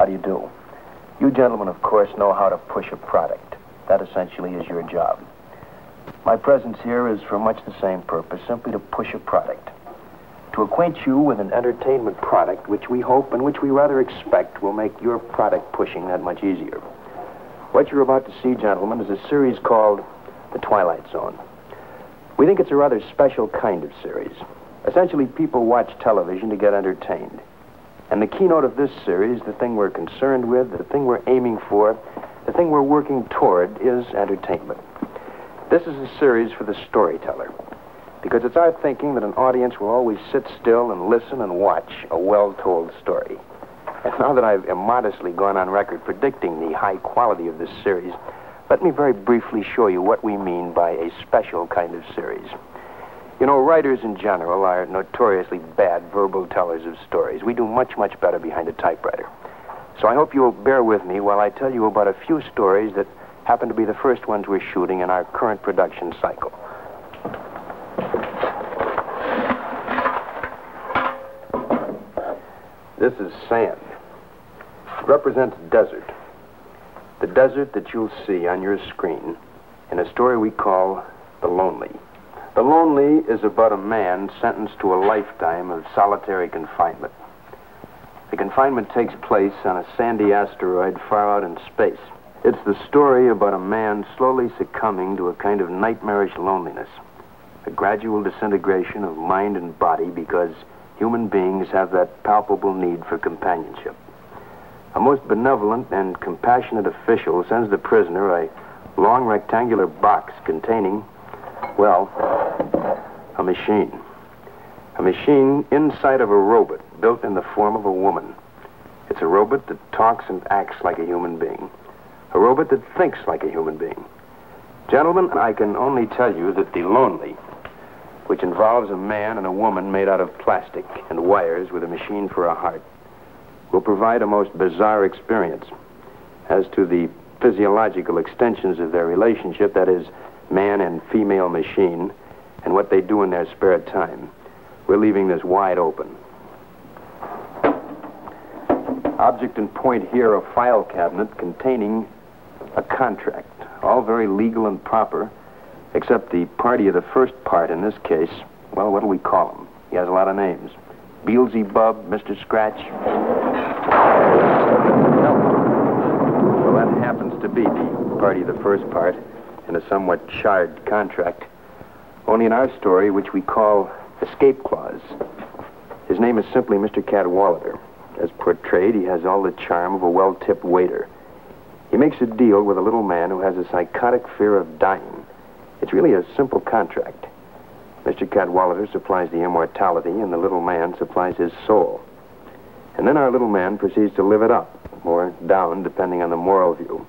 How do you do? You gentlemen, of course, know how to push a product. That essentially is your job. My presence here is for much the same purpose, simply to push a product. To acquaint you with an entertainment product which we hope and which we rather expect will make your product pushing that much easier. What you're about to see, gentlemen, is a series called The Twilight Zone. We think it's a rather special kind of series. Essentially, people watch television to get entertained. And the keynote of this series, the thing we're concerned with, the thing we're aiming for, the thing we're working toward is entertainment. This is a series for the storyteller, because it's our thinking that an audience will always sit still and listen and watch a well-told story. And now that I've immodestly gone on record predicting the high quality of this series, let me very briefly show you what we mean by a special kind of series. You know, writers in general are notoriously bad verbal tellers of stories. We do much, much better behind a typewriter. So I hope you'll bear with me while I tell you about a few stories that happen to be the first ones we're shooting in our current production cycle. This is sand. It represents desert. The desert that you'll see on your screen in a story we call The Lonely. The Lonely is about a man sentenced to a lifetime of solitary confinement. The confinement takes place on a sandy asteroid far out in space. It's the story about a man slowly succumbing to a kind of nightmarish loneliness, a gradual disintegration of mind and body because human beings have that palpable need for companionship. A most benevolent and compassionate official sends the prisoner a long rectangular box containing, well, a machine. A machine inside of a robot built in the form of a woman. It's a robot that talks and acts like a human being. A robot that thinks like a human being. Gentlemen, I can only tell you that The Lonely, which involves a man and a woman made out of plastic and wires with a machine for a heart, will provide a most bizarre experience. As to the physiological extensions of their relationship, that is, man and female machine, and what they do in their spare time, we're leaving this wide open. Object and point here, a file cabinet containing a contract, all very legal and proper, except the party of the first part in this case. Well, what do we call him? He has a lot of names. Beelzebub, Mr. Scratch. Well, that happens to be the party of the first part in a somewhat charred contract. Only in our story, which we call Escape Clause. His name is simply Mr. Cadwallader. As portrayed, he has all the charm of a well-tipped waiter. He makes a deal with a little man who has a psychotic fear of dying. It's really a simple contract. Mr. Cadwallader supplies the immortality, and the little man supplies his soul. And then our little man proceeds to live it up, or down, depending on the moral view.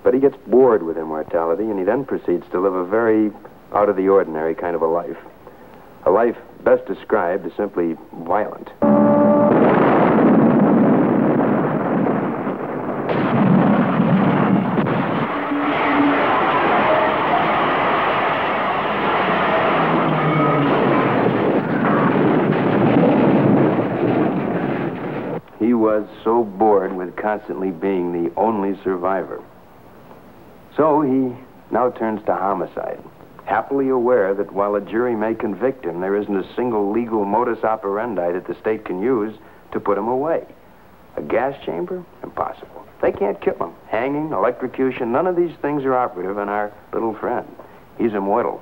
But he gets bored with immortality, and he then proceeds to live a very out-of-the-ordinary kind of a life. A life best described as simply violent. He was so bored with constantly being the only survivor. So he now turns to homicide, happily aware that while a jury may convict him, there isn't a single legal modus operandi that the state can use to put him away. A gas chamber? Impossible. They can't kill him. Hanging, electrocution, none of these things are operative on our little friend. He's immortal.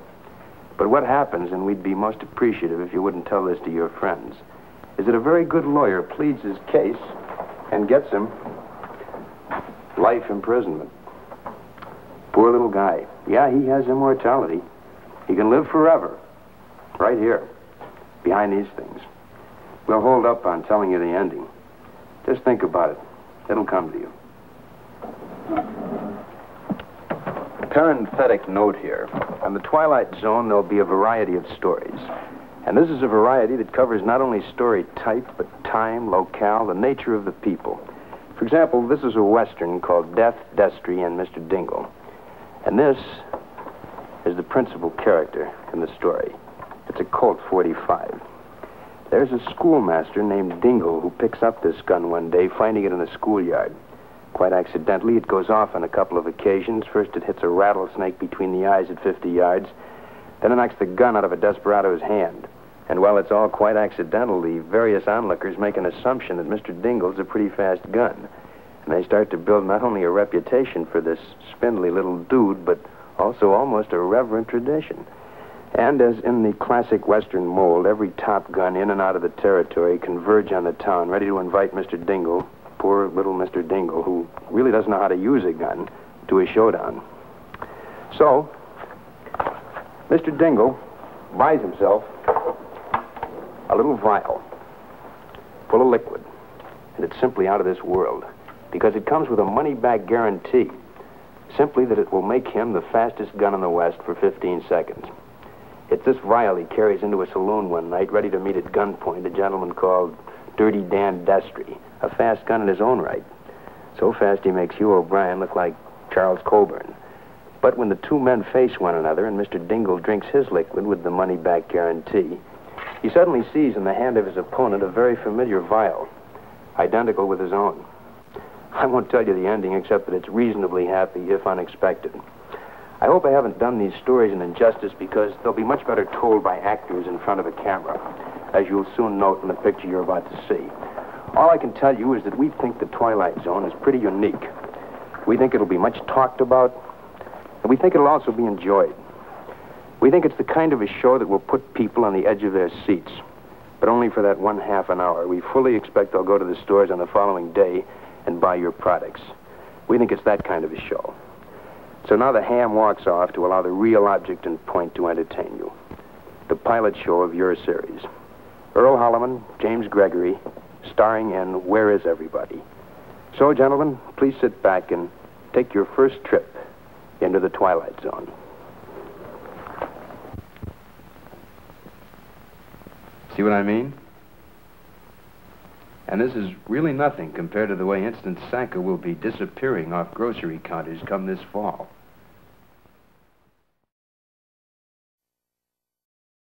But what happens, and we'd be most appreciative if you wouldn't tell this to your friends, is that a very good lawyer pleads his case and gets him life imprisonment. Poor little guy. Yeah, he has immortality. He can live forever. Right here. Behind these things. We'll hold up on telling you the ending. Just think about it. It'll come to you. Parenthetic note here. On the Twilight Zone, there'll be a variety of stories. And this is a variety that covers not only story type, but time, locale, the nature of the people. For example, this is a Western called Death, Destry, and Mr. Dingle. And this is the principal character in the story. It's a Colt 45. There's a schoolmaster named Dingle who picks up this gun one day, finding it in the schoolyard. Quite accidentally, it goes off on a couple of occasions. First, it hits a rattlesnake between the eyes at 50 yards. Then it knocks the gun out of a desperado's hand. And while it's all quite accidental, the various onlookers make an assumption that Mr. Dingle's a pretty fast gun. And they start to build not only a reputation for this spindly little dude, but also almost a reverent tradition. And as in the classic Western mold, every top gun in and out of the territory converge on the town, ready to invite Mr. Dingle, poor little Mr. Dingle, who really doesn't know how to use a gun, to a showdown. So, Mr. Dingle buys himself a little vial full of liquid, and it's simply out of this world, because it comes with a money-back guarantee, simply that it will make him the fastest gun in the West for 15 seconds. It's this vial he carries into a saloon one night, ready to meet at gunpoint a gentleman called Dirty Dan Destry, a fast gun in his own right. So fast he makes Hugh O'Brien look like Charles Coburn. But when the two men face one another and Mr. Dingle drinks his liquid with the money-back guarantee, he suddenly sees in the hand of his opponent a very familiar vial, identical with his own. I won't tell you the ending, except that it's reasonably happy, if unexpected. I hope I haven't done these stories an injustice, because they'll be much better told by actors in front of a camera, as you'll soon note in the picture you're about to see. All I can tell you is that we think the Twilight Zone is pretty unique. We think it'll be much talked about, and we think it'll also be enjoyed. We think it's the kind of a show that will put people on the edge of their seats, but only for that 1/2 an hour. We fully expect they'll go to the stores on the following day and buy your products. We think it's that kind of a show. So now the ham walks off to allow the real object and point to entertain you. The pilot show of your series. Earl Holliman, James Gregory, starring in Where Is Everybody? So, gentlemen, please sit back and take your first trip into the Twilight Zone. See what I mean? And this is really nothing compared to the way Instant Sanka will be disappearing off grocery counters come this fall.